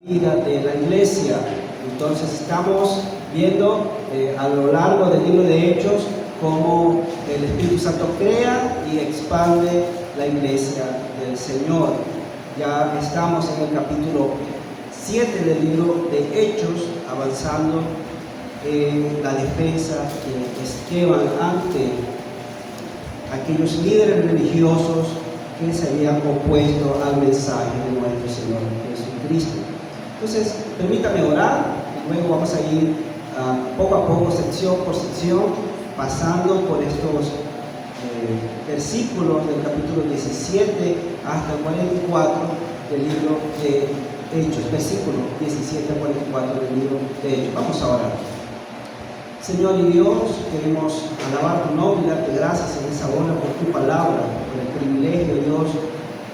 vida de la iglesia. Entonces estamos viendo a lo largo del libro de Hechos cómo el Espíritu Santo crea y expande la iglesia del Señor. Ya estamos en el capítulo 7 del libro de Hechos, avanzando en la defensa de Esteban ante aquellos líderes religiosos que se habían opuesto al mensaje de nuestro Señor Jesucristo. Entonces, permítame orar y luego vamos a ir poco a poco, sección por sección, pasando por estos versículos del capítulo 17 hasta el 44 del libro de Hechos, versículo 17 a 44 del libro de Hechos. Vamos a orar. Señor y Dios, queremos alabar tu nombre y darte gracias en esa hora por tu palabra, por el privilegio, Dios,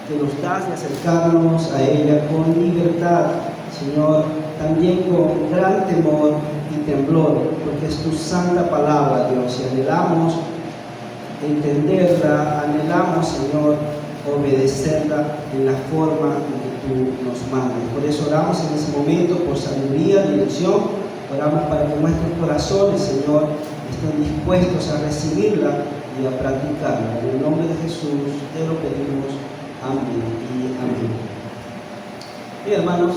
que nos das de acercarnos a ella con libertad, Señor, también con gran temor y temblor, porque es tu santa palabra, Dios, y anhelamos entenderla, anhelamos, Señor, obedecerla en la forma en que tú nos mandas. Por eso oramos en ese momento por sabiduría, dirección. Oramos para que nuestros corazones, Señor, estén dispuestos a recibirla y a practicarla. En el nombre de Jesús te lo pedimos. Amén y amén. Bien, hermanos,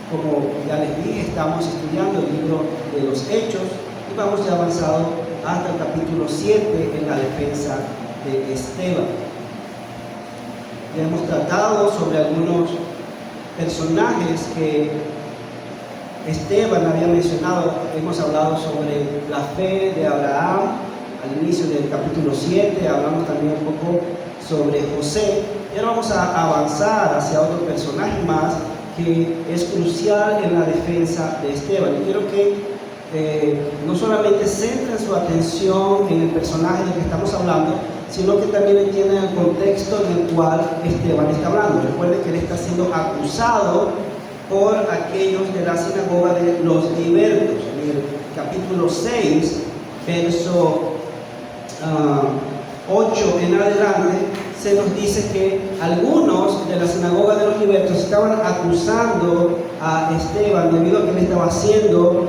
como ya les dije, estamos estudiando el libro de los Hechos y vamos ya avanzado hasta el capítulo 7 en la defensa de Esteban. Ya hemos tratado sobre algunos personajes que Esteban había mencionado. Hemos hablado sobre la fe de Abraham al inicio del capítulo 7, hablamos también un poco sobre José, y ahora vamos a avanzar hacia otro personaje más que es crucial en la defensa de Esteban. Y quiero que no solamente centren su atención en el personaje del que estamos hablando, sino que también entiendan el contexto en el cual Esteban está hablando. Recuerden que él está siendo acusado por aquellos de la sinagoga de los libertos. En el capítulo 6, verso 8 en adelante, se nos dice que algunos de la sinagoga de los libertos estaban acusando a Esteban debido a que él estaba haciendo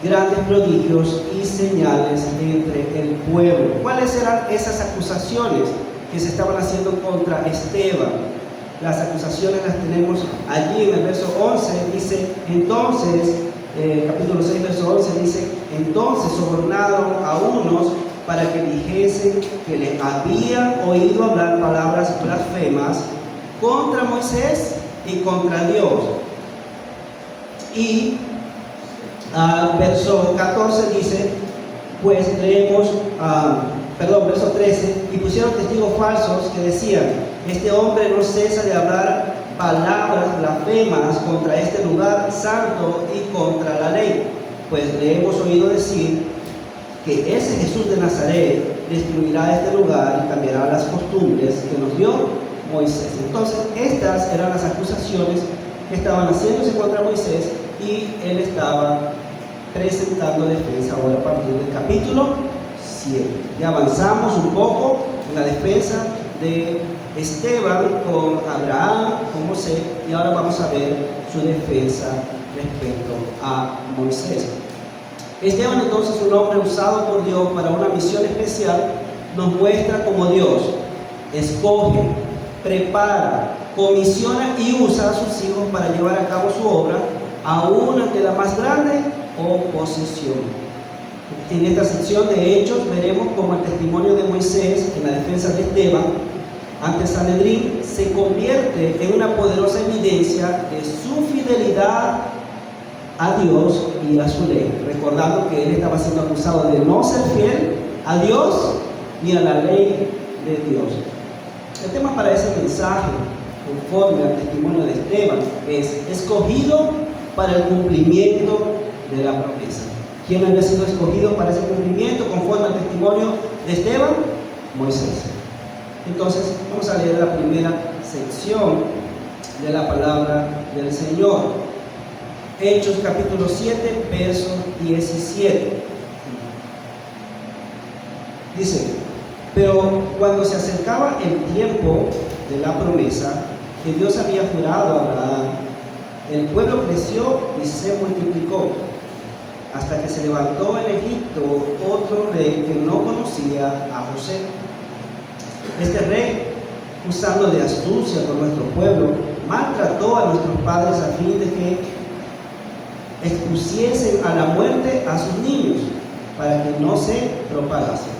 grandes prodigios y señales entre el pueblo. ¿Cuáles eran esas acusaciones que se estaban haciendo contra Esteban? Las acusaciones las tenemos allí en el verso 11, dice, entonces, capítulo 6, verso 11, dice, entonces sobornaron a unos para que dijesen que le habían oído hablar palabras blasfemas contra Moisés y contra Dios. Y verso 14 dice, pues leemos, verso 13, y pusieron testigos falsos que decían, este hombre no cesa de hablar palabras blasfemas contra este lugar santo y contra la ley, pues le hemos oído decir que ese Jesús de Nazaret destruirá este lugar y cambiará las costumbres que nos dio Moisés. Entonces, estas eran las acusaciones que estaban haciéndose contra Moisés y él estaba presentando defensa ahora a partir del capítulo 7. Ya avanzamos un poco en la defensa de Esteban con Abraham, con José, y ahora vamos a ver su defensa respecto a Moisés. Esteban, entonces, un hombre usado por Dios para una misión especial, nos muestra cómo Dios escoge, prepara, comisiona y usa a sus hijos para llevar a cabo su obra, aún ante la más grande oposición. En esta sección de Hechos veremos cómo el testimonio de Moisés en la defensa de Esteban ante Sanedrín se convierte en una poderosa evidencia de su fidelidad a Dios y a su ley, recordando que él estaba siendo acusado de no ser fiel a Dios ni a la ley de Dios. El tema para ese mensaje, conforme al testimonio de Esteban, es escogido para el cumplimiento de la promesa. ¿Quién había sido escogido para ese cumplimiento conforme al testimonio de Esteban? Moisés. Entonces, vamos a leer la primera sección de la palabra del Señor. Hechos capítulo 7, verso 17. Dice, pero cuando se acercaba el tiempo de la promesa que Dios había jurado a Abraham, El pueblo creció y se multiplicó, hasta que se levantó en Egipto otro rey que no conocía a José. Este rey, usando de astucia con nuestro pueblo, maltrató a nuestros padres a fin de que expusiesen a la muerte a sus niños, para que no se propagasen.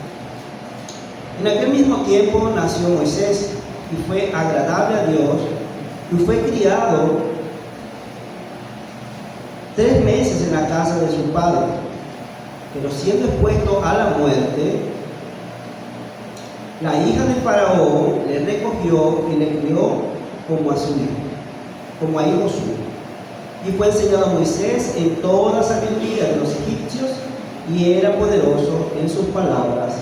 En aquel mismo tiempo nació Moisés, y fue agradable a Dios, y fue criado 3 meses en la casa de su padre, pero siendo expuesto a la muerte, la hija de Faraón le recogió y le crió como a su hijo, como a hijo suyo. Y fue enseñado a Moisés en toda sabiduría de los egipcios, y era poderoso en sus palabras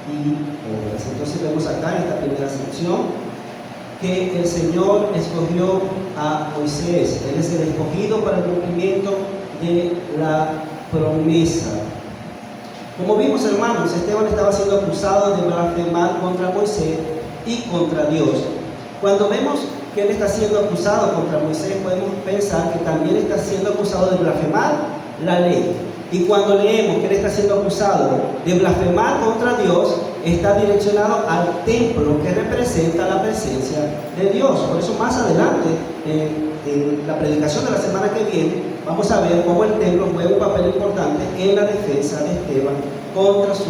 y obras. Entonces vemos acá en esta primera sección que el Señor escogió a Moisés. Él es el escogido para el cumplimiento de la promesa. Como vimos, hermanos, Esteban estaba siendo acusado de blasfemar contra Moisés y contra Dios. Cuando vemos que él está siendo acusado contra Moisés, podemos pensar que también está siendo acusado de blasfemar la ley. Y cuando leemos que él está siendo acusado de blasfemar contra Dios, está direccionado al templo que representa la presencia de Dios. Por eso más adelante, en la predicación de la semana que viene, vamos a ver cómo el templo juega un papel importante en la defensa de Esteban contra sus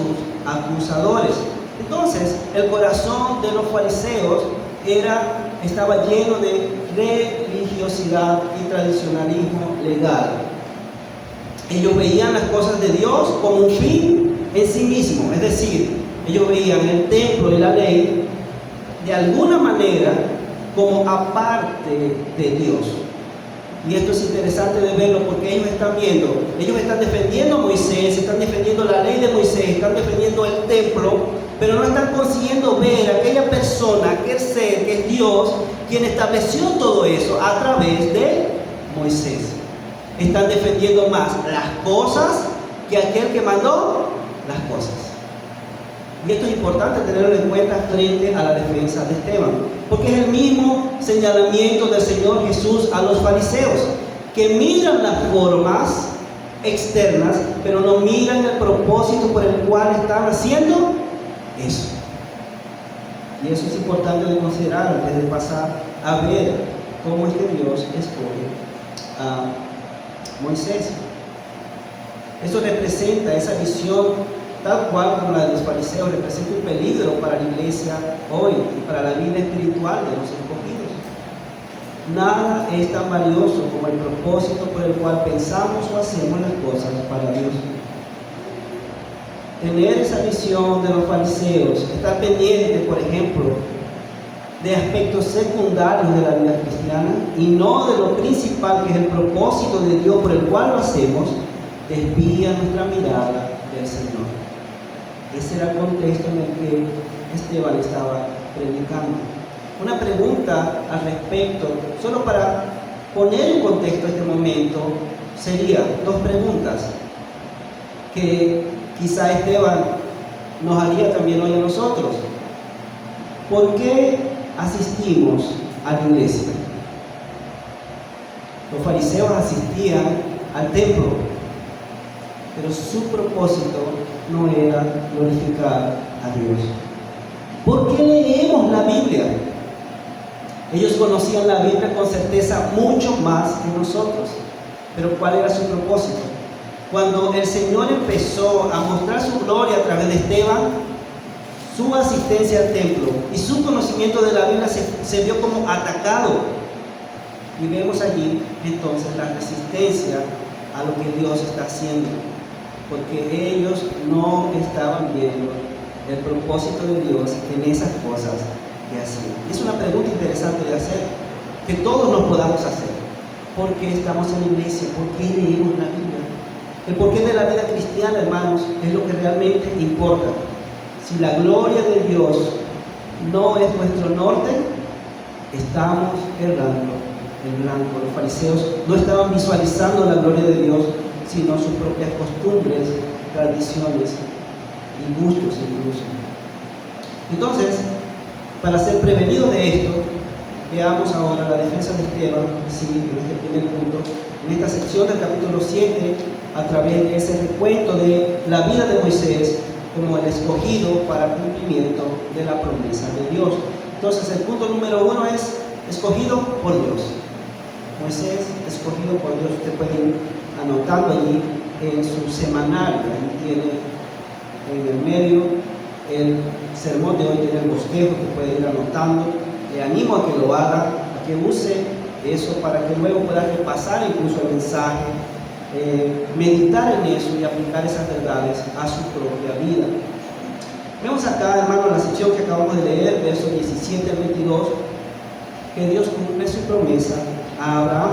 acusadores. Entonces, el corazón de los fariseos estaba lleno de religiosidad y tradicionalismo legal. Ellos veían las cosas de Dios como un fin en sí mismo, es decir, ellos veían el templo y la ley de alguna manera como aparte de Dios. Y esto es interesante de verlo porque ellos están defendiendo a Moisés, están defendiendo la ley de Moisés, están defendiendo el templo, pero no están consiguiendo ver a aquella persona, aquel ser que es Dios, quien estableció todo eso a través de Moisés. Están defendiendo más las cosas que aquel que mandó las cosas. Y esto es importante tenerlo en cuenta frente a la defensa de Esteban, porque es el mismo señalamiento del Señor Jesús a los fariseos, que miran las formas externas, pero no miran el propósito por el cual están haciendo eso. Y eso es importante de considerar antes de pasar a ver cómo es que Dios escoge a Moisés. Eso representa esa visión, tal cual como la de los fariseos, representa un peligro para la iglesia hoy y para la vida espiritual de los escogidos. Nada es tan valioso como el propósito por el cual pensamos o hacemos las cosas para Dios. Tener esa visión de los fariseos, estar pendiente, por ejemplo, de aspectos secundarios de la vida cristiana y no de lo principal, que es el propósito de Dios por el cual lo hacemos, desvía nuestra mirada del Señor. Ese era el contexto en el que Esteban estaba predicando. Una pregunta al respecto, solo para poner en contexto este momento, sería 2 preguntas que quizá Esteban nos haría también hoy a nosotros. ¿Por qué asistimos a la iglesia? Los fariseos asistían al templo, pero su propósito no era glorificar a Dios. ¿Por qué leemos la Biblia? Ellos conocían la Biblia con certeza mucho más que nosotros, pero ¿cuál era su propósito? Cuando el Señor empezó a mostrar su gloria a través de Esteban, su asistencia al templo y su conocimiento de la Biblia se vio como atacado. Y vemos allí entonces la resistencia a lo que Dios está haciendo, porque ellos no estaban viendo el propósito de Dios en esas cosas que hacían. Es una pregunta interesante de hacer, que todos nos podamos hacer. ¿Por qué estamos en la iglesia? ¿Por qué leemos la Biblia? El porqué de la vida cristiana, hermanos, es lo que realmente importa. Si la gloria de Dios no es nuestro norte, estamos errando en blanco. Los fariseos no estaban visualizando la gloria de Dios, sino sus propias costumbres, tradiciones y gustos incluso. Entonces, para ser prevenidos de esto, veamos ahora la defensa de Esteban, sí, en este primer punto, en esta sección del capítulo 7, a través de ese recuento de la vida de Moisés como el escogido para cumplimiento de la promesa de Dios. Entonces, el punto número 1 es escogido por Dios. Moisés, escogido por Dios. Usted puede ir anotando allí en su semanario. Ahí tiene en el medio el sermón de hoy, tiene el bosquejo que puede ir anotando. Le animo a que lo haga, a que use eso para que luego pueda repasar incluso el mensaje, meditar en eso y aplicar esas verdades a su propia vida. Vemos acá, hermano, la sección que acabamos de leer, versos 17 al 22, que Dios cumple su promesa a Abraham.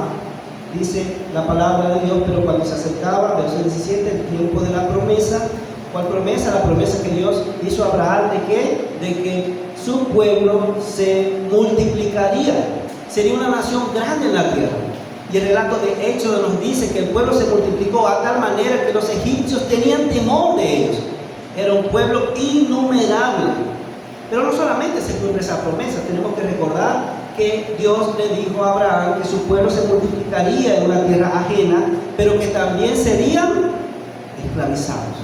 Dice la palabra de Dios, pero cuando se acercaba, verso 17, el tiempo de la promesa. ¿Cuál promesa? La promesa que Dios hizo a Abraham, ¿de qué? De que su pueblo se multiplicaría, sería una nación grande en la tierra. Y el relato de Éxodo nos dice que el pueblo se multiplicó a tal manera que los egipcios tenían temor de ellos. Era un pueblo innumerable. Pero no solamente se cumple esa promesa, tenemos que recordar que Dios le dijo a Abraham que su pueblo se multiplicaría en una tierra ajena, pero que también serían esclavizados.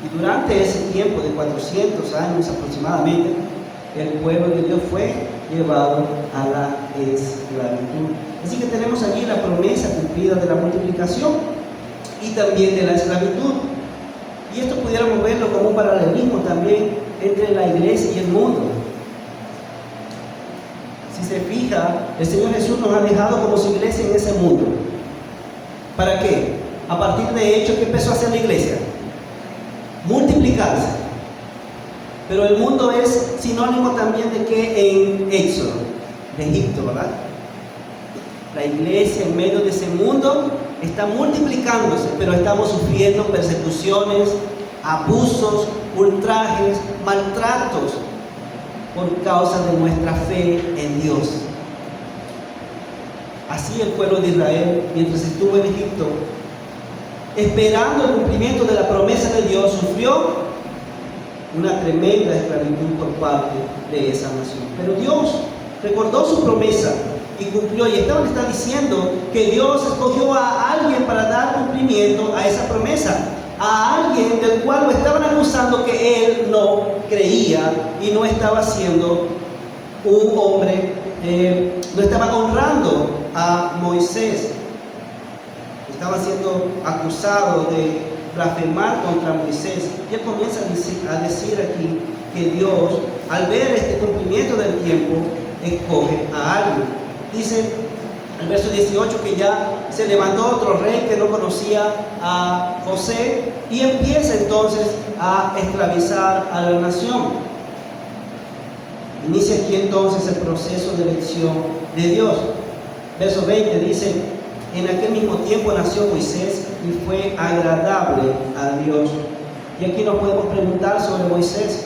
Y durante ese tiempo de 400 años aproximadamente, el pueblo de Dios fue llevado a la esclavitud. Así que tenemos allí la promesa cumplida de la multiplicación y también de la esclavitud. Y esto pudiéramos verlo como un paralelismo también entre la iglesia y el mundo. Si se fija, el Señor Jesús nos ha dejado como su iglesia en ese mundo. ¿Para qué? A partir de hecho, ¿qué empezó a hacer la iglesia? Multiplicarse. Pero el mundo es sinónimo también de que en Éxodo, de Egipto, ¿verdad? La iglesia en medio de ese mundo está multiplicándose, pero estamos sufriendo persecuciones, abusos, ultrajes, maltratos por causa de nuestra fe en Dios. Así el pueblo de Israel, mientras estuvo en Egipto, esperando el cumplimiento de la promesa de Dios, sufrió una tremenda esclavitud por parte de esa nación. Pero Dios recordó su promesa y cumplió. Y Esteban está diciendo que Dios escogió a alguien para dar cumplimiento a esa promesa, a alguien del cual lo estaban acusando que él no creía y no estaba siendo un hombre, no estaba honrando a Moisés. Estaba siendo acusado de blasfemar contra Moisés. Y él comienza a decir aquí que Dios, al ver este cumplimiento del tiempo, escoge a alguien. Dice el verso 18 que ya se levantó otro rey que no conocía a José y empieza entonces a esclavizar a la nación. Inicia aquí entonces el proceso de elección de Dios. Verso 20 dice: en aquel mismo tiempo nació Moisés y fue agradable a Dios. Y aquí nos podemos preguntar sobre Moisés.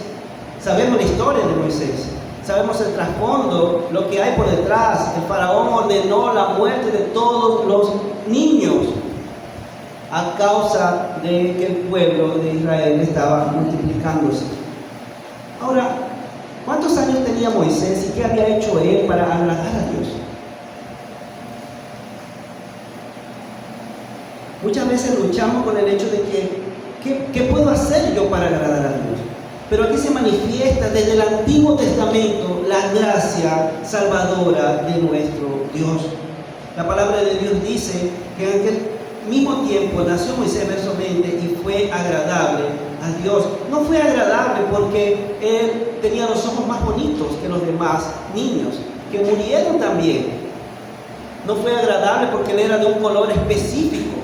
Sabemos la historia de Moisés. Sabemos el trasfondo, lo que hay por detrás. El faraón ordenó la muerte de todos los niños a causa de que el pueblo de Israel estaba multiplicándose. Ahora, ¿cuántos años tenía Moisés y qué había hecho él para agradar a Dios? Muchas veces luchamos con el hecho de que ¿qué puedo hacer yo para agradar a Dios? Pero aquí se manifiesta desde el Antiguo Testamento la gracia salvadora de nuestro Dios. La palabra de Dios dice que en aquel mismo tiempo nació Moisés, verso 20, y fue agradable a Dios. No fue agradable porque él tenía los ojos más bonitos que los demás niños, que murieron también. No fue agradable porque él era de un color específico,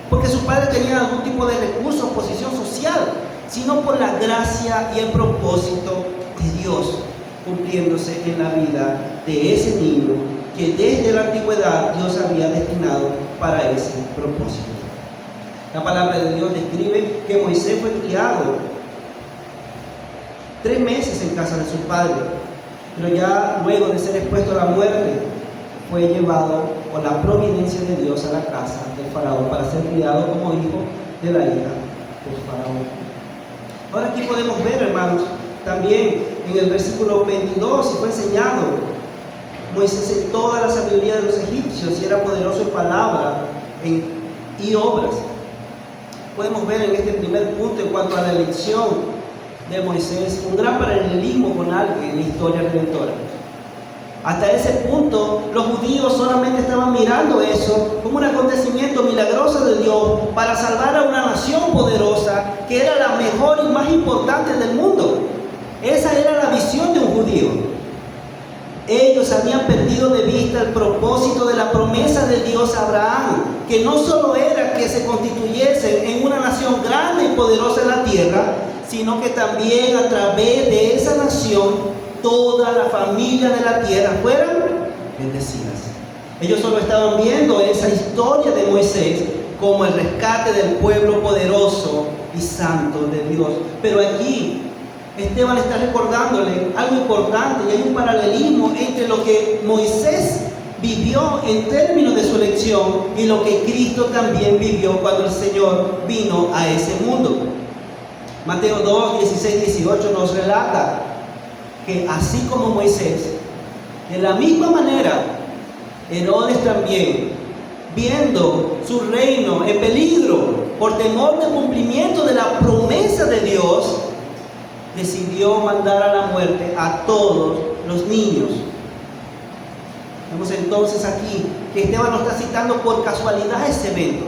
porque su padre tenía algún tipo de recurso o posición social, sino por la gracia y el propósito de Dios cumpliéndose en la vida de ese niño que desde la antigüedad Dios había destinado para ese propósito. La palabra de Dios describe que Moisés fue criado 3 meses en casa de su padre, pero ya luego de ser expuesto a la muerte fue llevado por la providencia de Dios a la casa del faraón para ser criado como hijo de la hija del faraón. Ahora aquí podemos ver, hermanos, también en el versículo 22 se fue enseñado Moisés en toda la sabiduría de los egipcios y era poderoso en palabra y obras. Podemos ver en este primer punto, en cuanto a la elección de Moisés, un gran paralelismo con algo en la historia redentora. Hasta ese punto, los judíos solamente estaban mirando eso como un acontecimiento milagroso de Dios para salvar a una nación poderosa que era la mejor y más importante del mundo. Esa era la visión de un judío. Ellos habían perdido de vista el propósito de la promesa de Dios a Abraham, que no solo era que se constituyesen en una nación grande y poderosa en la tierra, sino que también a través de esa nación toda la familia de la tierra fueran bendecidas. Ellos solo estaban viendo esa historia de Moisés como el rescate del pueblo poderoso y santo de Dios. Pero aquí Esteban está recordándole algo importante, y hay un paralelismo entre lo que Moisés vivió en términos de su elección y lo que Cristo también vivió cuando el Señor vino a ese mundo. Mateo 2, 16, 18 nos relata que así como Moisés, de la misma manera, Herodes también, viendo su reino en peligro por temor del cumplimiento de la promesa de Dios, decidió mandar a la muerte a todos los niños. Vemos entonces aquí que Esteban no está citando por casualidad ese evento,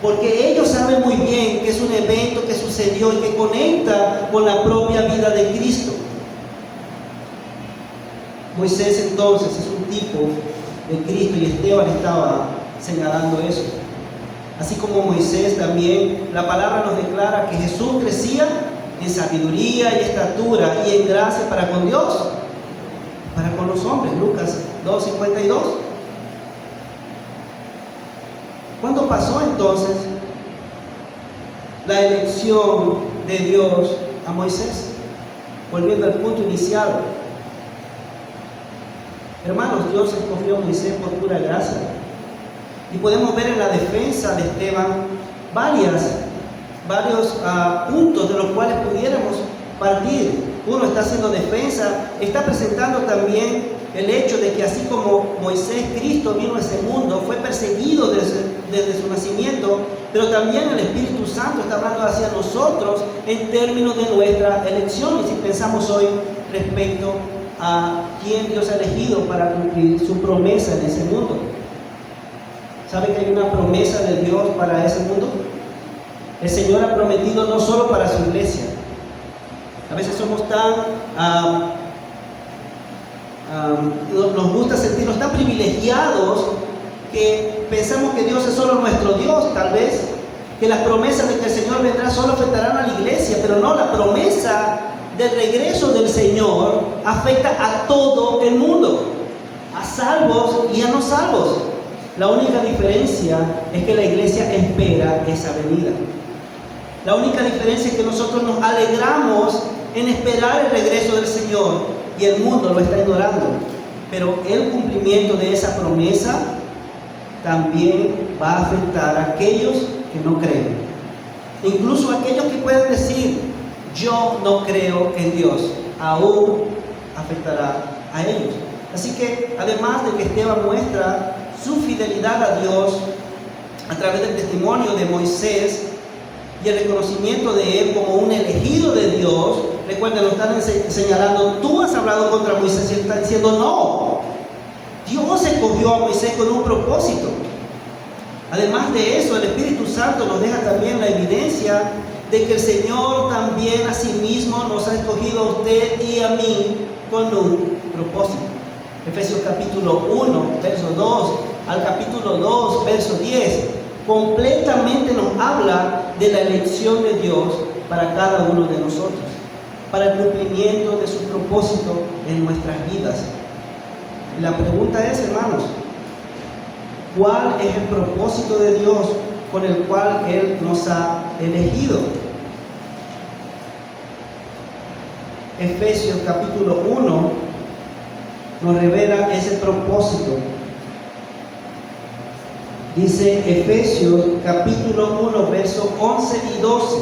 porque ellos saben muy bien que es un evento que sucedió y que conecta con la propia vida de Cristo. Moisés entonces es un tipo de Cristo y Esteban estaba señalando eso. Así como Moisés también, la palabra nos declara que Jesús crecía en sabiduría y estatura y en gracia para con Dios, para con los hombres. Lucas 2:52. ¿Cuándo pasó entonces la elección de Dios a Moisés? Volviendo al punto inicial. Hermanos, Dios escogió a Moisés por pura gracia. Y podemos ver en la defensa de Esteban varios puntos de los cuales pudiéramos partir. Uno está haciendo defensa, está presentando también el hecho de que así como Moisés, Cristo vino a ese mundo, fue perseguido desde su nacimiento, pero también el Espíritu Santo está hablando hacia nosotros en términos de nuestra elección. Y si pensamos hoy respecto a quién Dios ha elegido para cumplir su promesa en ese mundo. ¿Sabe que hay una promesa de Dios para ese mundo? El Señor ha prometido no solo para su iglesia. A veces somos nos gusta sentirnos tan privilegiados que pensamos que Dios es solo nuestro Dios, tal vez, que las promesas de que el Señor vendrá solo afectarán a la iglesia, pero no, la promesa del regreso del Señor afecta a todo el mundo, a salvos y a no salvos. La única diferencia es que la iglesia espera esa venida. La única diferencia es que nosotros nos alegramos en esperar el regreso del Señor y el mundo lo está ignorando. Pero el cumplimiento de esa promesa también va a afectar a aquellos que no creen. Incluso aquellos que pueden decir, yo no creo en Dios, aún afectará a ellos. Así que además de que Esteban muestra su fidelidad a Dios a través del testimonio de Moisés y el reconocimiento de él como un elegido de Dios, recuerden, lo están señalando, tú has hablado contra Moisés, y él está diciendo, no, Dios escogió a Moisés con un propósito. Además de eso, el Espíritu Santo nos deja también la evidencia de que el Señor también a sí mismo nos ha escogido a usted y a mí con un propósito. Efesios capítulo 1, verso 2 al capítulo 2, verso 10, completamente nos habla de la elección de Dios para cada uno de nosotros, para el cumplimiento de su propósito en nuestras vidas. Y la pregunta es, hermanos, ¿cuál es el propósito de Dios con el cual Él nos ha elegido? Efesios capítulo 1 nos revela ese propósito. Dice Efesios capítulo 1, versos 11 y 12.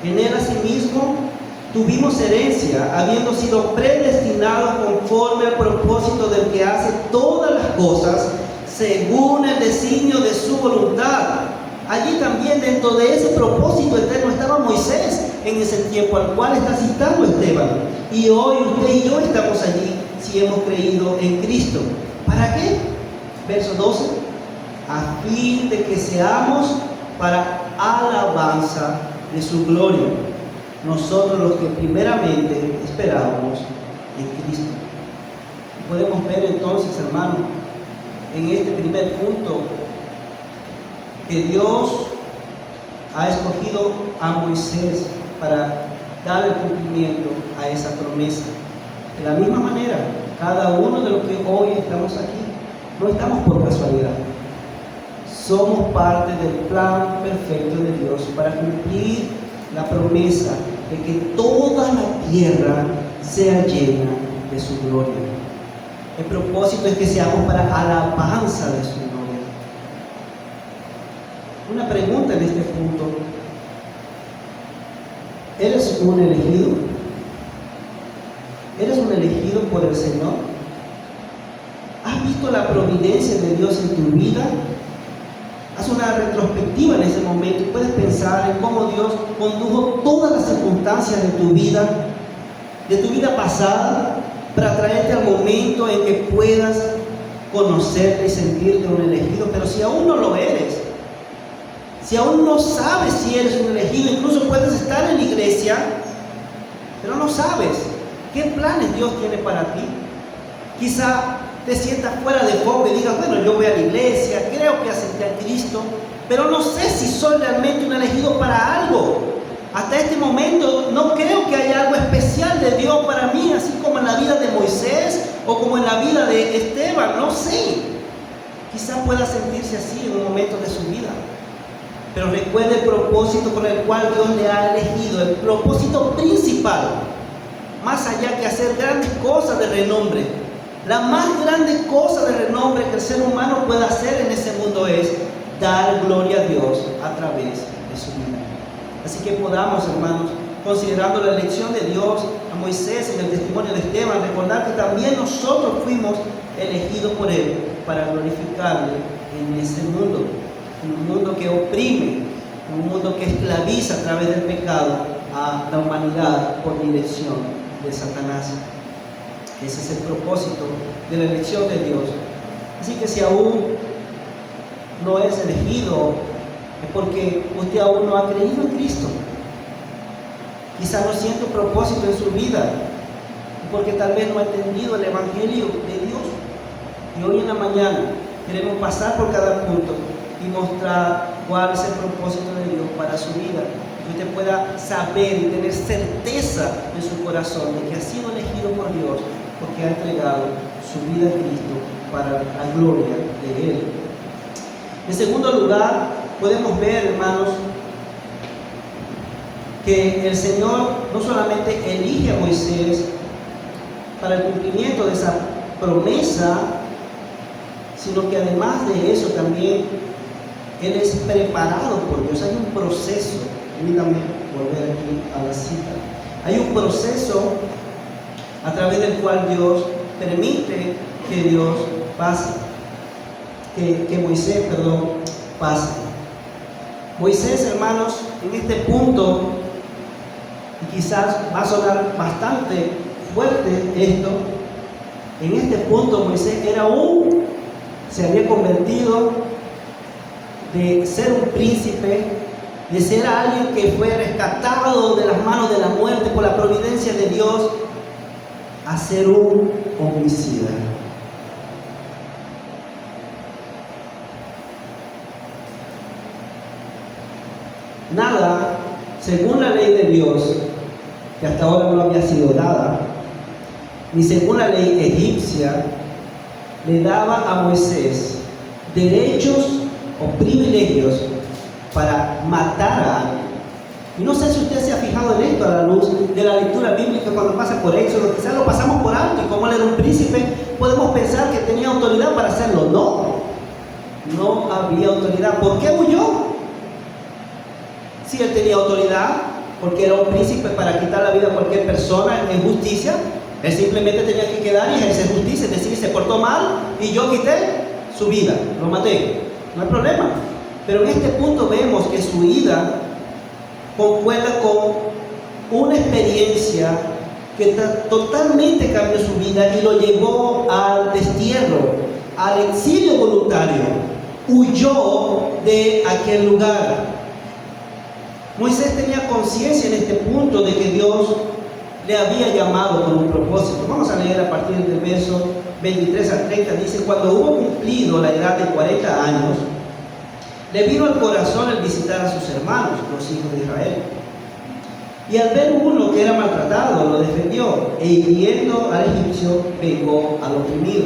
En él asimismo tuvimos herencia, habiendo sido predestinados conforme al propósito del que hace todas las cosas según el designio de su voluntad. Allí también, dentro de ese propósito eterno, estaba Moisés en ese tiempo al cual está citando Esteban. Y hoy usted y yo estamos allí si hemos creído en Cristo. ¿Para qué? Verso 12. A fin de que seamos para alabanza de su gloria, nosotros los que primeramente esperábamos en Cristo. Podemos ver entonces, hermano, en este primer punto, que Dios ha escogido a Moisés para dar el cumplimiento a esa promesa. De la misma manera, cada uno de los que hoy estamos aquí, no estamos por casualidad. Somos parte del plan perfecto de Dios para cumplir la promesa de que toda la tierra sea llena de su gloria. El propósito es que seamos para alabanza de su gloria. Una pregunta en este punto: ¿eres un elegido? ¿Eres un elegido por el Señor? ¿Has visto la providencia de Dios en tu vida? Haz una retrospectiva en ese momento y puedes pensar en cómo Dios condujo todas las circunstancias de tu vida pasada, para traerte al momento en que puedas conocerte y sentirte un elegido. Pero si aún no lo eres, si aún no sabes si eres un elegido, incluso puedes estar en la iglesia, pero no sabes qué planes Dios tiene para ti. Quizá te sientas fuera de foco y digas: bueno, yo voy a la iglesia, creo que acepté a Cristo, pero no sé si soy realmente un elegido para algo. Hasta este momento no creo que haya algo especial de Dios para mí, así como en la vida de Moisés o como en la vida de Esteban, no sé. Quizá pueda sentirse así en un momento de su vida. Pero recuerde el propósito con el cual Dios le ha elegido, el propósito principal, más allá que hacer grandes cosas de renombre. La más grande cosa de renombre que el ser humano puede hacer en ese mundo es dar gloria a Dios a través de su vida. Así que podamos, hermanos, considerando la elección de Dios a Moisés en el testimonio de Esteban, recordar que también nosotros fuimos elegidos por Él para glorificarle en ese mundo. Un mundo que oprime, un mundo que esclaviza a través del pecado a la humanidad por dirección de Satanás. Ese es el propósito de la elección de Dios. Así que si aún no es elegido, es porque usted aún no ha creído en Cristo. Quizá no siente un propósito en su vida, porque tal vez no ha entendido el Evangelio de Dios. Y hoy en la mañana queremos pasar por cada punto y mostrar cuál es el propósito de Dios para su vida. Que usted pueda saber y tener certeza en su corazón de que ha sido elegido por Dios, porque ha entregado su vida a Cristo para la gloria de Él. En segundo lugar, podemos ver, hermanos, que el Señor no solamente elige a Moisés para el cumplimiento de esa promesa, sino que además de eso también Él es preparado por Dios. Hay un proceso. Permítanme volver aquí a la cita. Hay un proceso a través del cual Dios permite que Dios pase, que Moisés, pase. Moisés, hermanos, en este punto, y quizás va a sonar bastante fuerte esto, en este punto Moisés se había convertido de ser un príncipe, de ser alguien que fue rescatado de las manos de la muerte por la providencia de Dios, a ser un homicida. Nada, según la ley de Dios, que hasta ahora no había sido dada, ni según la ley egipcia, le daba a Moisés derechos o privilegios para matar a alguien. Y no sé si usted se ha fijado en esto a la luz de la lectura bíblica cuando pasa por Éxodo. Quizás lo pasamos por alto y como él era un príncipe, podemos pensar que tenía autoridad para hacerlo. No había autoridad. ¿Por qué huyó? Si él tenía autoridad, porque era un príncipe para quitar la vida a cualquier persona en justicia. Él simplemente tenía que quedar y ejercer justicia, es decir, se portó mal y yo quité su vida, lo maté, no hay problema. Pero en este punto vemos que su ida concuerda con una experiencia que totalmente cambió su vida y lo llevó al destierro, al exilio voluntario. Huyó de aquel lugar. Moisés tenía conciencia en este punto de que Dios le había llamado con un propósito. Vamos a leer a partir del verso 23 al 30. Dice: cuando hubo cumplido la edad de 40 años, le vino al corazón el visitar a sus hermanos, los hijos de Israel. Y al ver uno que era maltratado, lo defendió, e hiriendo al egipcio, vengó al oprimido.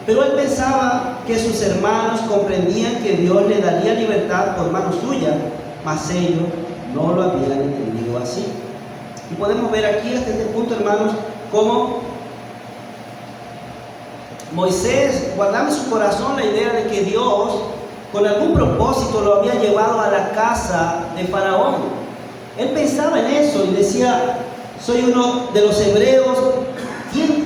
Pero él pensaba que sus hermanos comprendían que Dios le daría libertad por mano suya, mas ellos no lo habían entendido así. Y podemos ver aquí hasta este punto, hermanos, cómo Moisés guardaba en su corazón la idea de que Dios, con algún propósito, lo había llevado a la casa de Faraón. Él pensaba en eso y decía: soy uno de los hebreos,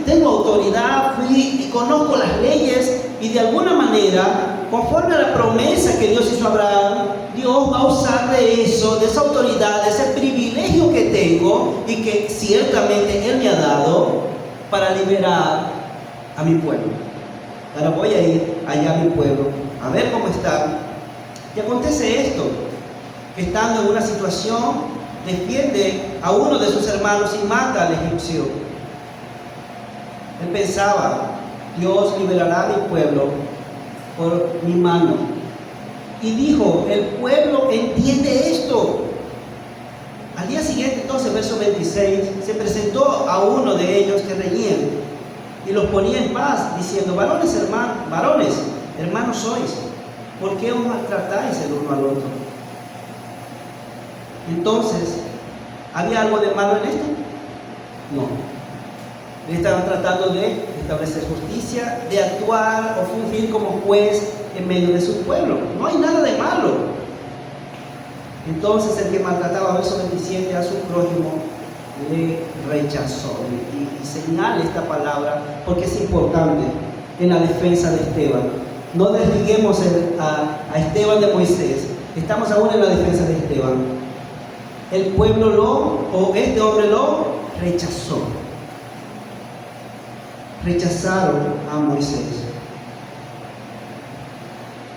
tengo autoridad, fui y conozco las leyes, y de alguna manera, conforme a la promesa que Dios hizo a Abraham, Dios va a usar de eso, de esa autoridad, de ese privilegio que tengo y que ciertamente Él me ha dado, para liberar a mi pueblo. Ahora voy a ir allá a mi pueblo, a ver cómo están. Y acontece esto: estando en una situación, defiende a uno de sus hermanos y mata al egipcio. Él pensaba: Dios liberará a mi pueblo por mi mano. Y dijo: el pueblo entiende esto. Al día siguiente, entonces, verso 26, se presentó a uno de ellos que reñían y los ponía en paz, diciendo: varones, hermanos sois, ¿por qué os maltratáis el uno al otro? Entonces, ¿había algo de malo en esto? No. Estaban tratando de establecer justicia, de actuar o fungir como juez en medio de su pueblo. No hay nada de malo. Entonces el que maltrataba, verso 27, a su prójimo, le rechazó. Y señala esta palabra porque es importante en la defensa de Esteban. No desliguemos a Esteban de Moisés. Estamos aún en la defensa de Esteban. El pueblo este hombre lo rechazó. Rechazaron a Moisés.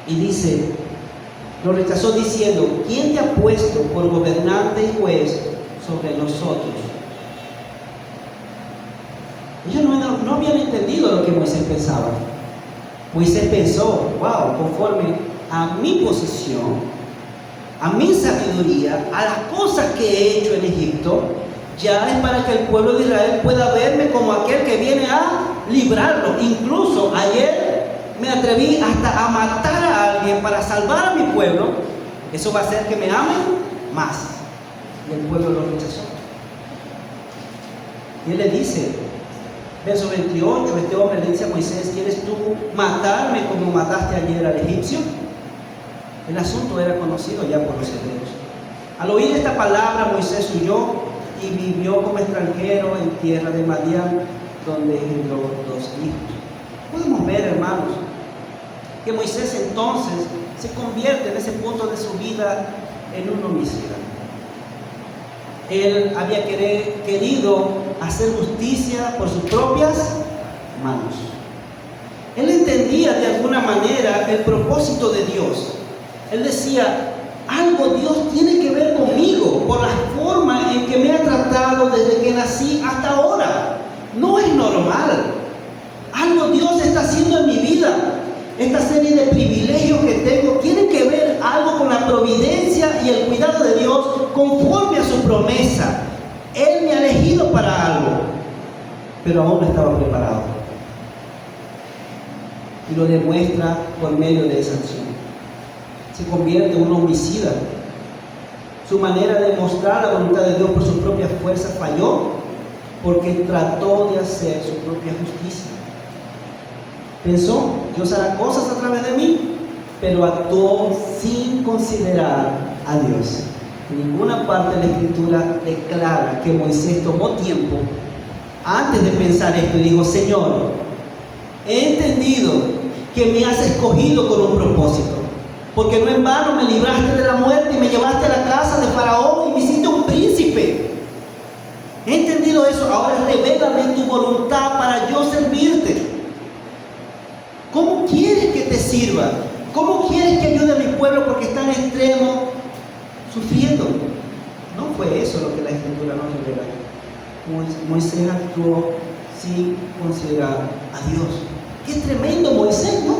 Y dice, lo rechazó diciendo: ¿quién te ha puesto por gobernante y juez sobre nosotros? Ellos no habían entendido lo que Moisés pensaba. Moisés pensó: wow, conforme a mi posición, a mi sabiduría, a las cosas que he hecho en Egipto, ya es para que el pueblo de Israel pueda verme como aquel que viene a librarlo. Incluso ayer me atreví hasta a matar a alguien para salvar a mi pueblo. Eso va a hacer que me amen más. Y el pueblo lo rechazó. Y él le dice, verso 28, este hombre le dice a Moisés: ¿quieres tú matarme como mataste ayer al egipcio? El asunto era conocido ya por los hebreos. Al oír esta palabra, Moisés huyó y vivió como extranjero en tierra de Madián, donde engendró 2 hijos. Podemos ver, hermanos, que Moisés entonces se convierte en ese punto de su vida en un homicida. Él había querido hacer justicia por sus propias manos. Él entendía de alguna manera el propósito de Dios. Él decía: algo Dios tiene que ver conmigo por la forma en que me ha tratado desde que nací hasta ahora. No es normal. Algo Dios está haciendo en mi vida. Esta serie de privilegios que tengo tiene que ver algo con la providencia y el cuidado de Dios conforme a su promesa. Él me ha elegido para algo, pero aún no estaba preparado. Y lo demuestra por medio de esa acción. Se convierte en un homicida. Su manera de mostrar la voluntad de Dios por sus propias fuerzas falló, porque trató de hacer su propia justicia. Pensó: Dios hará cosas a través de mí, pero actuó sin considerar a Dios. En ninguna parte de la Escritura declara que Moisés tomó tiempo antes de pensar esto y dijo: Señor, he entendido que me has escogido con un propósito, porque no en vano me libraste de la muerte y me llevaste a la casa de Faraón y me hiciste un príncipe. He entendido eso, ahora revélame tu voluntad para yo servirte. ¿Cómo quieres que te sirva? ¿Cómo quieres que ayude a mi pueblo porque está en extremo sufriendo? No fue eso lo que la Escritura nos revela. Moisés actuó sin considerar a Dios. ¡Qué tremendo Moisés!, ¿no?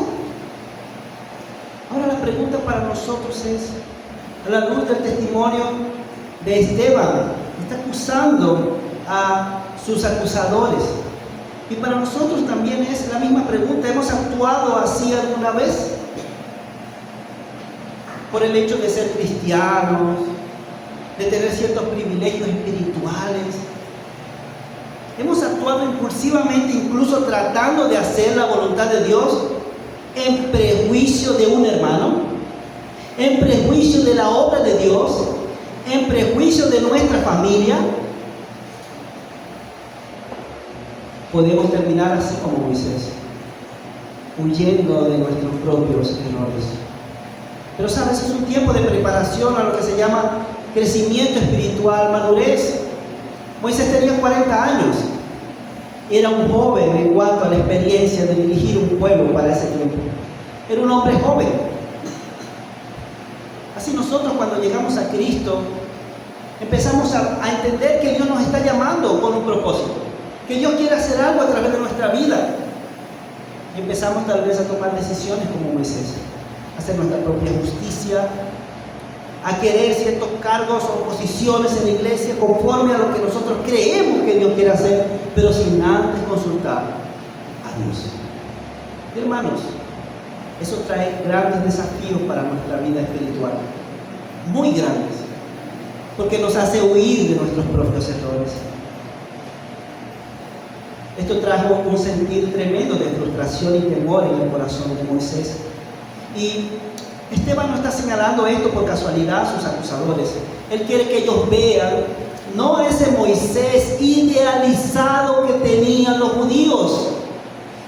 Ahora la pregunta para nosotros es, a la luz del testimonio de Esteban, está acusando a sus acusadores. Y para nosotros también es la misma pregunta: ¿hemos actuado así alguna vez? Por el hecho de ser cristianos, de tener ciertos privilegios espirituales. Hemos actuado impulsivamente, incluso tratando de hacer la voluntad de Dios en prejuicio de un hermano, en prejuicio de la obra de Dios, en prejuicio de nuestra familia. Podemos terminar así como Moisés, huyendo de nuestros propios errores. Pero sabes, es un tiempo de preparación a lo que se llama crecimiento espiritual, madurez. Moisés tenía 40 años. Era un joven en cuanto a la experiencia de dirigir un pueblo para ese tiempo. Era un hombre joven. Así nosotros, cuando llegamos a Cristo, empezamos a entender que Dios nos está llamando con un propósito, que Dios quiere hacer algo a través de nuestra vida. Y empezamos tal vez a tomar decisiones como Moisés, a hacer nuestra propia justicia, a querer ciertos cargos o posiciones en la iglesia conforme a lo que nosotros creemos que Dios quiere hacer, pero sin antes consultar a Dios. Hermanos, eso trae grandes desafíos para nuestra vida espiritual, muy grandes, porque nos hace huir de nuestros propios errores. Esto trajo un sentir tremendo de frustración y temor en el corazón de Moisés. Y Esteban no está señalando esto por casualidad a sus acusadores. Él quiere que ellos vean no a ese Moisés idealizado que tenían los judíos.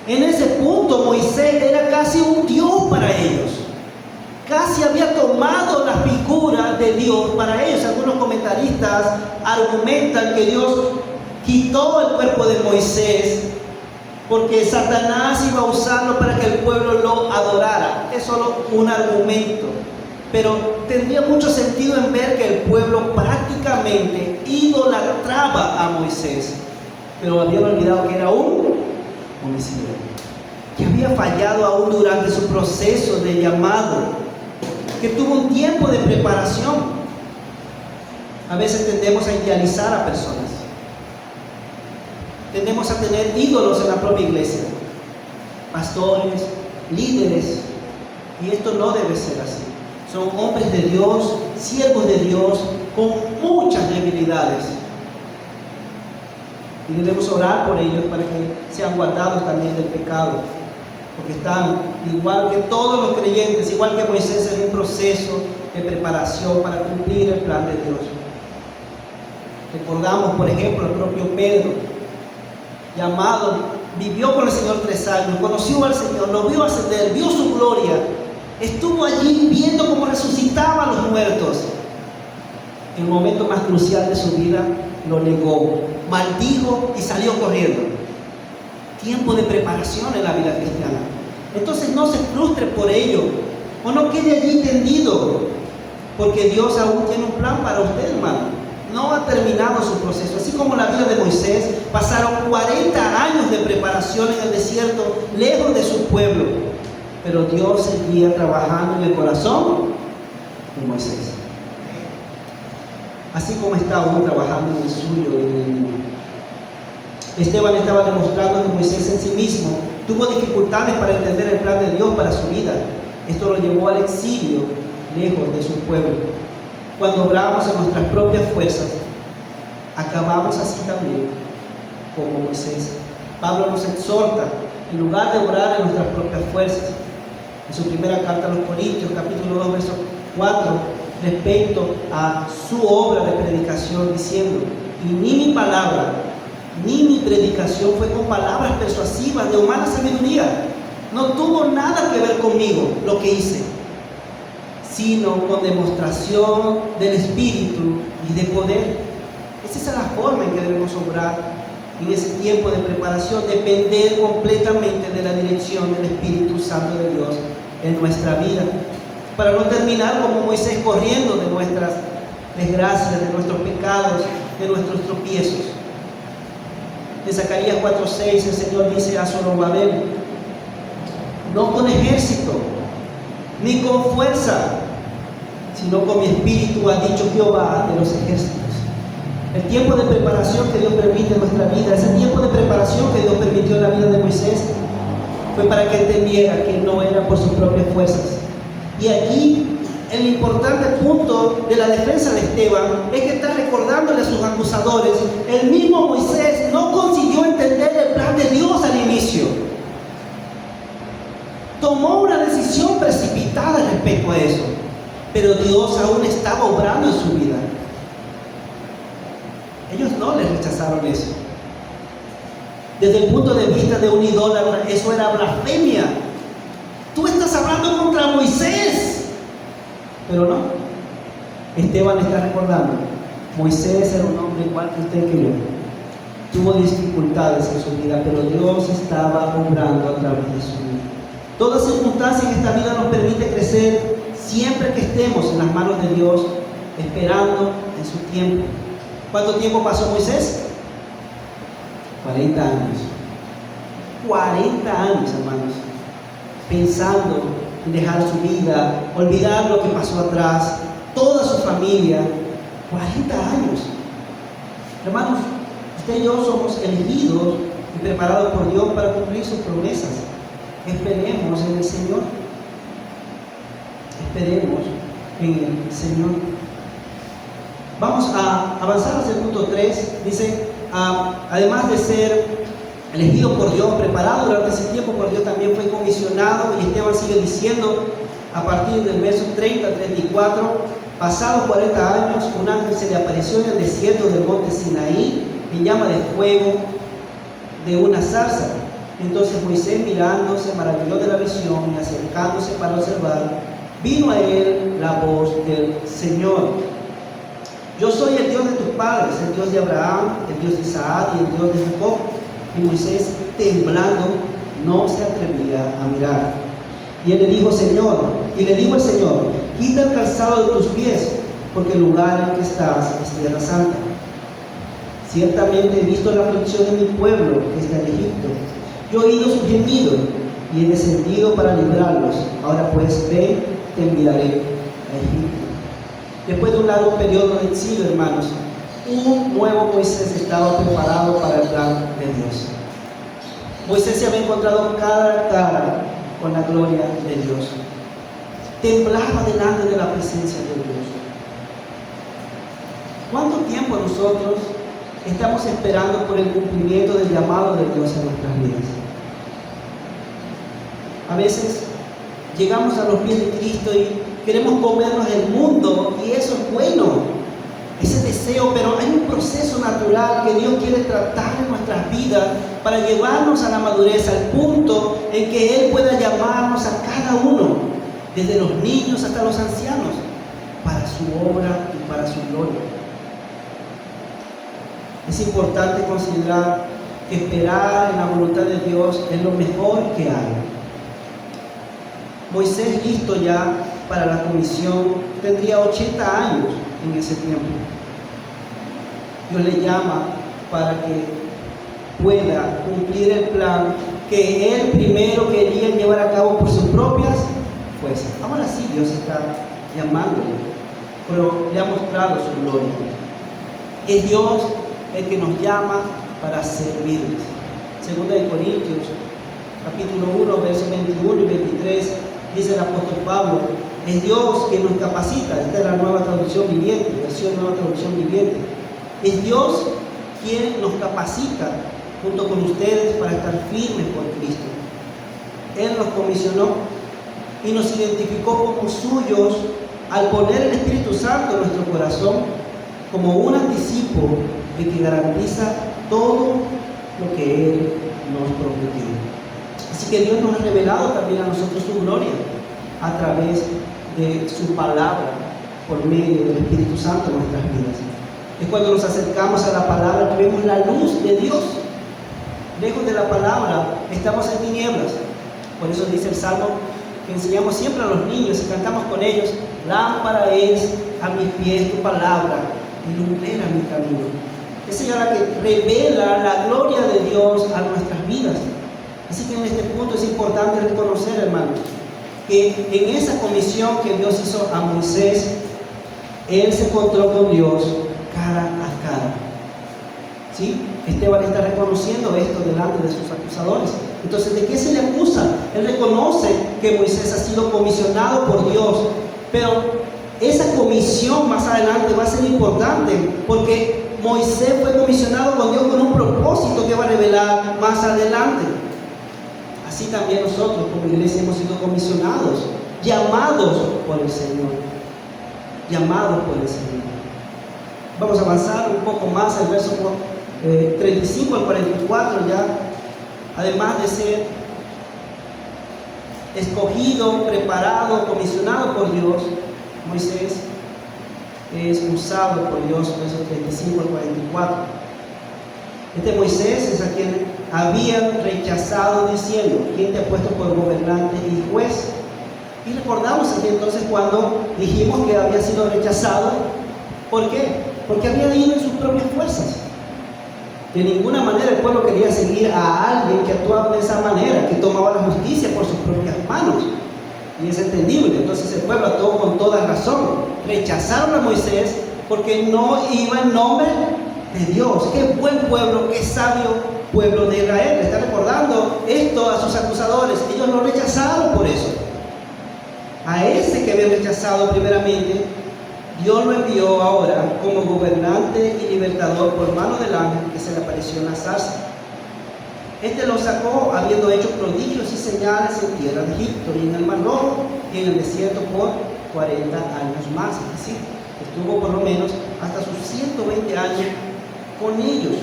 En ese punto Moisés era casi un Dios para ellos. Casi había tomado la figura de Dios para ellos. Algunos comentaristas argumentan que Dios quitó el cuerpo de Moisés porque Satanás iba a usarlo para que el pueblo lo adorara. Es solo un argumento, pero tendría mucho sentido en ver que el pueblo prácticamente idolatraba a Moisés, pero habían olvidado que era un homicida, que había fallado aún durante su proceso de llamado, que tuvo un tiempo de preparación. A veces tendemos a idealizar a personas. Tendemos a tener ídolos en la propia iglesia, pastores, líderes, y esto no debe ser así. Son hombres de Dios, siervos de Dios, con muchas debilidades. Y debemos orar por ellos para que sean guardados también del pecado, porque están, igual que todos los creyentes, igual que Moisés, en un proceso de preparación para cumplir el plan de Dios. Recordamos, por ejemplo, el propio Pedro, llamado, vivió con el Señor 3 años, conoció al Señor, lo vio ascender, vio su gloria, estuvo allí viendo cómo resucitaban los muertos. En el momento más crucial de su vida lo negó, maldijo y salió corriendo. Tiempo de preparación en la vida cristiana. Entonces no se frustre por ello, o no quede allí tendido, porque Dios aún tiene un plan para usted, hermano. No ha terminado su proceso. Así como la vida de Moisés, pasaron 40 años de preparación en el desierto, lejos de su pueblo. Pero Dios seguía trabajando en el corazón de Moisés. Así como está aún trabajando en el suyo y en el mío. Esteban estaba demostrando que Moisés en sí mismo tuvo dificultades para entender el plan de Dios para su vida. Esto lo llevó al exilio, lejos de su pueblo. Cuando obramos en nuestras propias fuerzas, acabamos así también como Moisés. Pablo nos exhorta, en lugar de orar en nuestras propias fuerzas, en su primera carta a los Corintios, capítulo 2, verso 4, respecto a su obra de predicación, diciendo: y ni mi palabra, ni mi predicación fue con palabras persuasivas de humana sabiduría. No tuvo nada que ver conmigo lo que hice, sino con demostración del Espíritu y de poder. Esa es la forma en que debemos obrar en ese tiempo de preparación, depender completamente de la dirección del Espíritu Santo de Dios en nuestra vida, para no terminar como Moisés, corriendo de nuestras desgracias, de nuestros pecados, de nuestros tropiezos. En Zacarías 4:6 el Señor dice a Zorobabel: no con ejército, ni con fuerza, sino con mi espíritu, ha dicho Jehová de los ejércitos. El tiempo de preparación que Dios permite en nuestra vida, ese tiempo de preparación que Dios permitió en la vida de Moisés, fue para que entendiera que no era por sus propias fuerzas. Y aquí el importante punto de la defensa de Esteban es que está recordándole a sus acusadores: el mismo Moisés no consiguió entender el plan de Dios al inicio. Tomó una decisión precipitada respecto a eso, pero Dios aún estaba obrando en su vida. Ellos no le rechazaron eso. Desde el punto de vista de un idólatra, eso era blasfemia. Tú estás hablando contra Moisés. Pero no. Esteban está recordando: Moisés era un hombre igual que usted y que yo. Tuvo dificultades en su vida, pero Dios estaba obrando a través de su vida. Toda circunstancia en esta vida nos permite crecer siempre que estemos en las manos de Dios, esperando en su tiempo. ¿Cuánto tiempo pasó Moisés? 40 años. 40 años, hermanos, pensando en dejar su vida, olvidar lo que pasó atrás, toda su familia. 40 años. Hermanos, usted y yo somos elegidos y preparados por Dios para cumplir sus promesas. Esperemos en el Señor. Esperemos en el Señor. Vamos a avanzar hacia el punto 3. Dice: además de ser elegido por Dios, preparado durante ese tiempo por Dios, también fue comisionado. Y Esteban sigue diciendo a partir del verso 30-34: pasados 40 años, un ángel se le apareció en el desierto del monte Sinaí, en llama de fuego de una zarza. Entonces Moisés, mirando, se maravilló de la visión, y acercándose para observar, vino a él la voz del Señor: yo soy el Dios de tus padres, el Dios de Abraham, el Dios de Isaac y el Dios de Jacob. Y Moisés, temblando, no se atrevía a mirar. Y él le dijo: Señor, y le dijo el Señor: quita el calzado de tus pies, porque el lugar en que estás es tierra santa. Ciertamente he visto la aflicción de mi pueblo que está en Egipto. Yo he oído su gemido y he descendido para librarlos. Ahora pues, ven, te enviaré a Egipto. Después de un largo periodo de exilio, hermanos, un nuevo Moisés estaba preparado para el plan de Dios. Moisés se había encontrado cara a cara con la gloria de Dios. Temblaba delante de la presencia de Dios. ¿Cuánto tiempo nosotros estamos esperando por el cumplimiento del llamado de Dios en nuestras vidas? A veces llegamos a los pies de Cristo y queremos comernos el mundo, y eso es bueno, ese deseo, pero hay un proceso natural que Dios quiere tratar en nuestras vidas para llevarnos a la madurez, al punto en que Él pueda llamarnos a cada uno, desde los niños hasta los ancianos, para su obra y para su gloria. Es importante considerar que esperar en la voluntad de Dios es lo mejor que hay. Moisés, listo ya para la comisión, tendría 80 años en ese tiempo. Dios le llama para que pueda cumplir el plan que él primero quería llevar a cabo por sus propias fuerzas. Ahora sí, Dios está llamándole, pero le ha mostrado su gloria. Es Dios el que nos llama para servirles. Segunda de Corintios, capítulo 1, versos 21 y 23, dice el apóstol Pablo: es Dios quien nos capacita. Esta es la nueva traducción viviente, versión nueva traducción viviente. Es Dios quien nos capacita junto con ustedes para estar firmes por Cristo. Él nos comisionó y nos identificó como suyos al poner el Espíritu Santo en nuestro corazón como un anticipo de que garantiza todo lo que Él nos prometió. Así que Dios nos ha revelado también a nosotros su gloria a través de su palabra, por medio del Espíritu Santo en nuestras vidas. Es cuando nos acercamos a la palabra que vemos la luz de Dios. Lejos de la palabra estamos en tinieblas. Por eso dice el Salmo que enseñamos siempre a los niños y cantamos con ellos: lámpara es a mis pies tu palabra y lumbrera mi camino. Es la que revela la gloria de Dios a nuestras vidas. Así que en este punto es importante reconocer, hermanos, que en esa comisión que Dios hizo a Moisés, él se encontró con Dios cara a cara. ¿Sí? Esteban está reconociendo esto delante de sus acusadores. Entonces, ¿de qué se le acusa? Él reconoce que Moisés ha sido comisionado por Dios, pero esa comisión más adelante va a ser importante, porque Moisés fue comisionado con Dios con un propósito que va a revelar más adelante. Así también nosotros como iglesia hemos sido comisionados, llamados por el Señor. Llamados por el Señor. Vamos a avanzar un poco más al verso 35 al 44 ya. Además de ser escogido, preparado, comisionado por Dios, Moisés es usado por Dios, versos 35 al 44. Este Moisés es a quien habían rechazado diciendo: ¿quién te ha puesto por gobernante y juez? Y recordamos aquí entonces cuando dijimos que había sido rechazado. ¿Por qué? Porque había ido en sus propias fuerzas. De ninguna manera el pueblo quería seguir a alguien que actuaba de esa manera, que tomaba la justicia por sus propias manos. Y es entendible. Entonces el pueblo actuó con toda razón. Rechazaron a Moisés porque no iba en nombre de Dios. Qué buen pueblo, qué sabio pueblo de Israel. Le está recordando esto a sus acusadores. Ellos lo rechazaron por eso. A ese que habían rechazado primeramente, Dios lo envió ahora como gobernante y libertador por mano del ángel que se le apareció en la zarza. Este lo sacó habiendo hecho prodigios y señales en tierra de Egipto y en el Mar Rojo y en el desierto por 40 años más. Es decir, estuvo por lo menos hasta sus 120 años con ellos.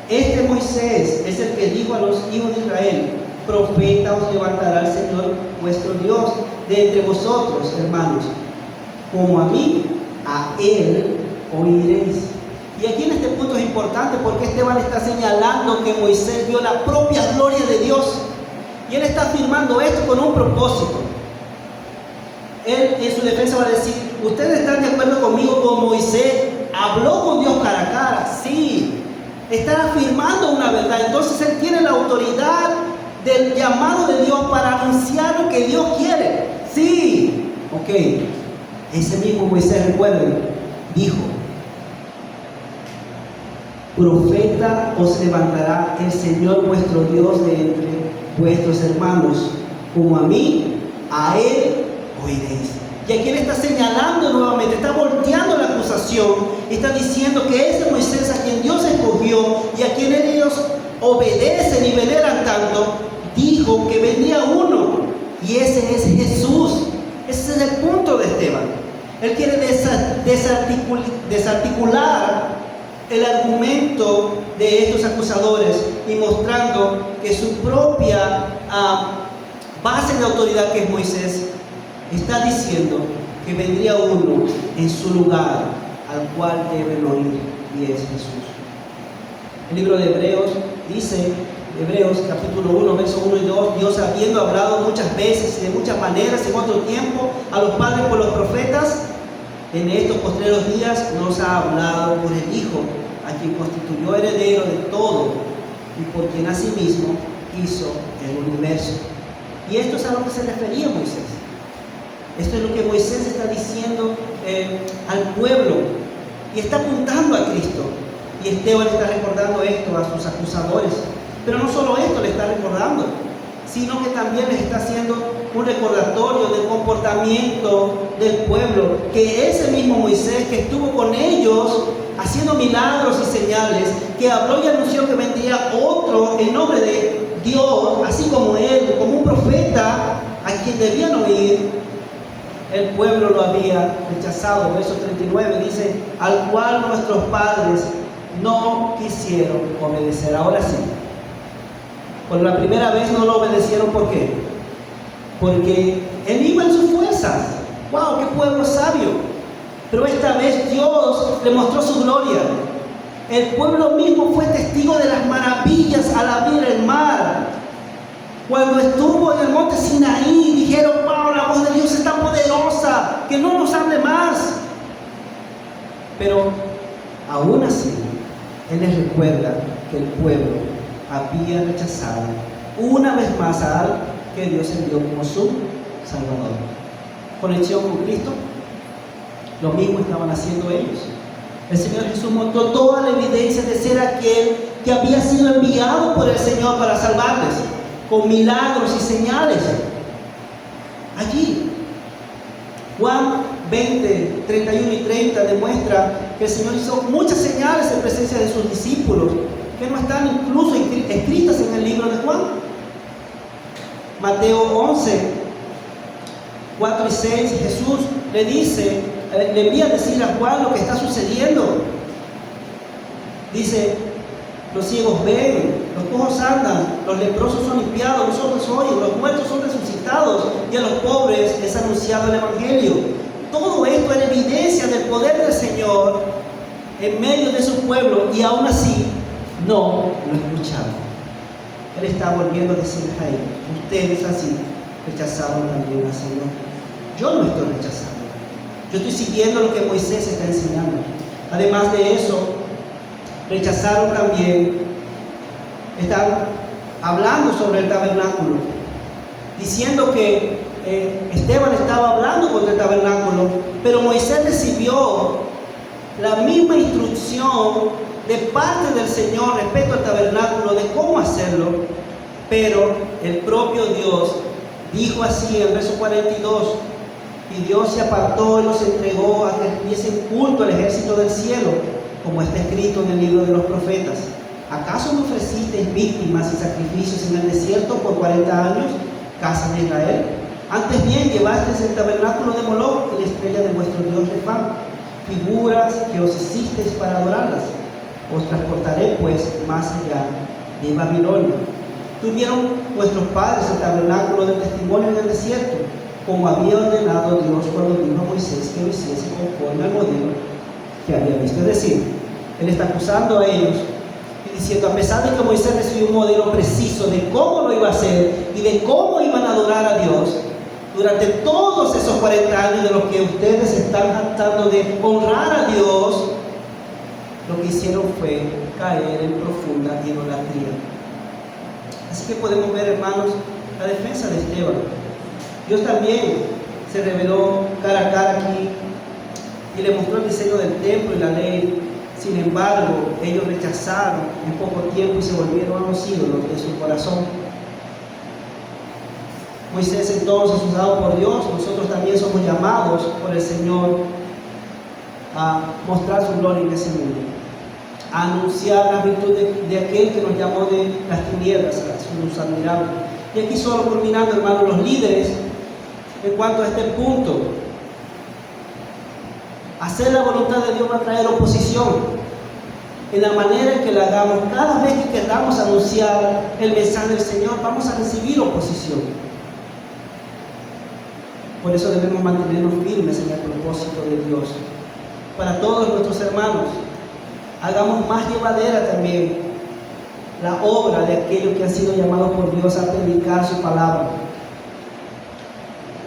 Este Moisés es el que dijo a los hijos de Israel: profeta os levantará el Señor vuestro Dios de entre vosotros, hermanos. Como a mí, a él oiréis. Y aquí en este punto es importante porque Esteban está señalando que Moisés vio la propia gloria de Dios. Y él está afirmando esto con un propósito. Él en su defensa va a decir: ¿ustedes están de acuerdo conmigo con Moisés? ¿Habló con Dios cara a cara? Sí. Está afirmando una verdad. Entonces él tiene la autoridad del llamado de Dios para anunciar lo que Dios quiere. Sí. Ok. Ese mismo Moisés, recuerden, dijo: profeta os levantará el Señor vuestro Dios de entre vuestros hermanos, como a mí, a él oiréis. Y aquí él está señalando nuevamente, está volteando la acusación, está diciendo que ese Moisés a quien Dios escogió y a quien ellos obedecen y veneran tanto, dijo que vendría uno, y ese es Jesús. Ese es el punto de Esteban. Él quiere desarticular el argumento de estos acusadores y mostrando que su propia base de autoridad, que es Moisés, está diciendo que vendría uno en su lugar al cual deben oír, y es Jesús. El libro de Hebreos dice, Hebreos capítulo 1, versos 1 y 2, Dios, habiendo hablado muchas veces y de muchas maneras en otro tiempo a los padres por los profetas, en estos postreros días nos ha hablado por el Hijo, a quien constituyó heredero de todo y por quien asimismo hizo el universo. Y esto es a lo que se refería Moisés. Esto es lo que Moisés está diciendo al pueblo y está apuntando a Cristo. Y Esteban está recordando esto a sus acusadores. Pero no solo esto le está recordando, sino que también les está haciendo un recordatorio del comportamiento del pueblo, que ese mismo Moisés que estuvo con ellos haciendo milagros y señales, que habló y anunció que vendría otro en nombre de Dios, así como él, como un profeta a quien debían oír, el pueblo lo había rechazado. El verso 39 dice, al cual nuestros padres no quisieron obedecer. Ahora sí, por la primera vez no lo obedecieron. ¿Por qué? Porque él iba en sus fuerzas. ¡Wow! ¡Qué pueblo sabio! Pero esta vez Dios le mostró su gloria. El pueblo mismo fue testigo de las maravillas al abrir el mar. Cuando estuvo en el monte Sinaí, dijeron, wow, la voz de Dios es tan poderosa, que no nos hable más. Pero aún así, Él les recuerda que el pueblo había rechazado una vez más a Él, que Dios envió como su Salvador. Conexión con Cristo, lo mismo estaban haciendo ellos. El Señor Jesús mostró toda la evidencia de ser aquel que había sido enviado por el Señor para salvarles, con milagros y señales. Allí, Juan 20, 31 y 30 demuestra que el Señor hizo muchas señales en presencia de sus discípulos, que no están incluso escritas en el libro de Juan. Mateo 11, 4 y 6, Jesús le envía a decir a Juan lo que está sucediendo. Dice, los ciegos ven, los cojos andan, los leprosos son limpiados, los sordos oyen, los muertos son resucitados y a los pobres es anunciado el Evangelio. Todo esto es evidencia del poder del Señor en medio de su pueblo, y aún así no lo escucharon. Él está volviendo a decir a ellos, ustedes así rechazaron también al Señor. Yo no estoy rechazando, yo estoy siguiendo lo que Moisés está enseñando. Además de eso, rechazaron también, están hablando sobre el tabernáculo, diciendo que Esteban estaba hablando contra el tabernáculo, pero Moisés recibió la misma instrucción de parte del Señor respecto al tabernáculo, de cómo hacerlo, pero el propio Dios dijo así en el verso 42, y Dios se apartó y los entregó a que diesen culto al ejército del cielo, como está escrito en el libro de los profetas. ¿Acaso no ofrecisteis víctimas y sacrificios en el desierto por 40 años, casa de Israel? Antes bien llevasteis el tabernáculo de Moloc y la estrella de vuestro Dios Refán, figuras que os hicisteis para adorarlas. Os transportaré pues más allá de Babilonia. Tuvieron vuestros padres el tabernáculo del testimonio en el desierto, como había ordenado Dios cuando dijo a Moisés que lo hiciese conforme al modelo que había visto. Es decir, Él está acusando a ellos y diciendo, a pesar de que Moisés recibió un modelo preciso de cómo lo iba a hacer y de cómo iban a adorar a Dios, durante todos esos 40 años de los que ustedes están tratando de honrar a Dios, lo que hicieron fue caer en profunda idolatría. Así que podemos ver, hermanos, la defensa de Esteban. Dios también se reveló cara a cara aquí y le mostró el diseño del templo y la ley. Sin embargo, ellos rechazaron en poco tiempo y se volvieron a los ídolos de su corazón. Moisés entonces, usado por Dios, nosotros también somos llamados por el Señor a mostrar su gloria en ese mundo, a anunciar la virtud de aquel que nos llamó de las tinieblas a su luz admirable. Y aquí solo culminando, hermanos, los líderes, en cuanto a este punto, hacer la voluntad de Dios va a traer oposición. En la manera en que la hagamos, cada vez que queramos anunciar el mensaje del Señor, vamos a recibir oposición. Por eso debemos mantenernos firmes en el propósito de Dios. Para todos nuestros hermanos, hagamos más llevadera también la obra de aquellos que han sido llamados por Dios a predicar su palabra.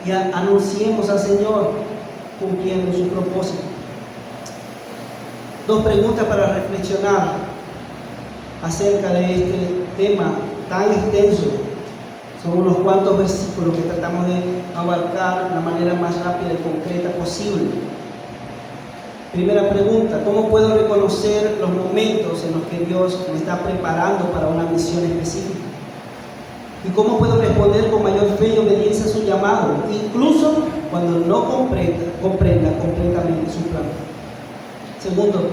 Y anunciemos al Señor cumpliendo su propósito. Dos preguntas para reflexionar acerca de este tema tan extenso. Son unos cuantos versículos que tratamos de abarcar de la manera más rápida y concreta posible. Primera pregunta, ¿cómo puedo reconocer los momentos en los que Dios me está preparando para una misión específica? ¿Y cómo puedo responder con mayor fe y obediencia a su llamado, incluso cuando no comprenda completamente su plan? Segundo,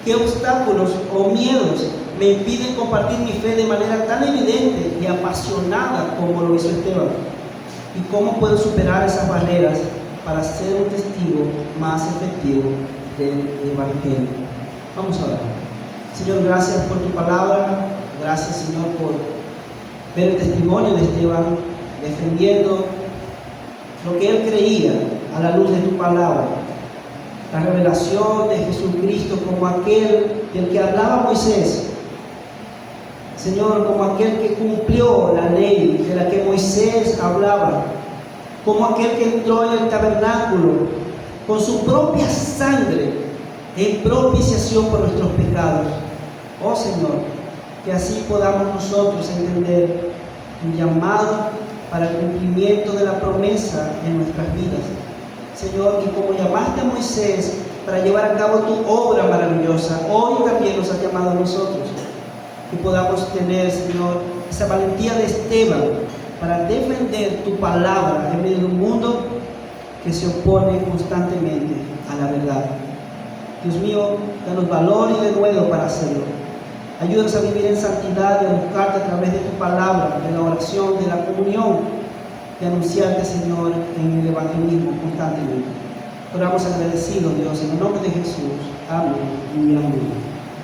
¿qué obstáculos o miedos me impiden compartir mi fe de manera tan evidente y apasionada como lo hizo Esteban? ¿Y cómo puedo superar esas barreras para ser un testigo más efectivo del Evangelio. Vamos a orar. Señor, gracias por tu palabra. Gracias, Señor, por ver el testimonio de Esteban defendiendo lo que él creía a la luz de tu palabra. La revelación de Jesucristo como aquel del que hablaba Moisés. Señor, como aquel que cumplió la ley de la que Moisés hablaba. Como aquel que entró en el tabernáculo con su propia sangre en propiciación por nuestros pecados. Oh Señor, que así podamos nosotros entender tu llamado para el cumplimiento de la promesa en nuestras vidas. Señor, y como llamaste a Moisés para llevar a cabo tu obra maravillosa, hoy también nos has llamado a nosotros. Que podamos tener, Señor, esa valentía de Esteban para defender tu palabra en medio de un mundo que se opone constantemente a la verdad. Dios mío, danos valor y denuedo para hacerlo. Ayúdanos a vivir en santidad y a buscarte a través de tu palabra, de la oración, de la comunión, de anunciarte, Señor, en el evangelismo constantemente. Oramos agradecidos, Dios, en el nombre de Jesús. Amén y amén.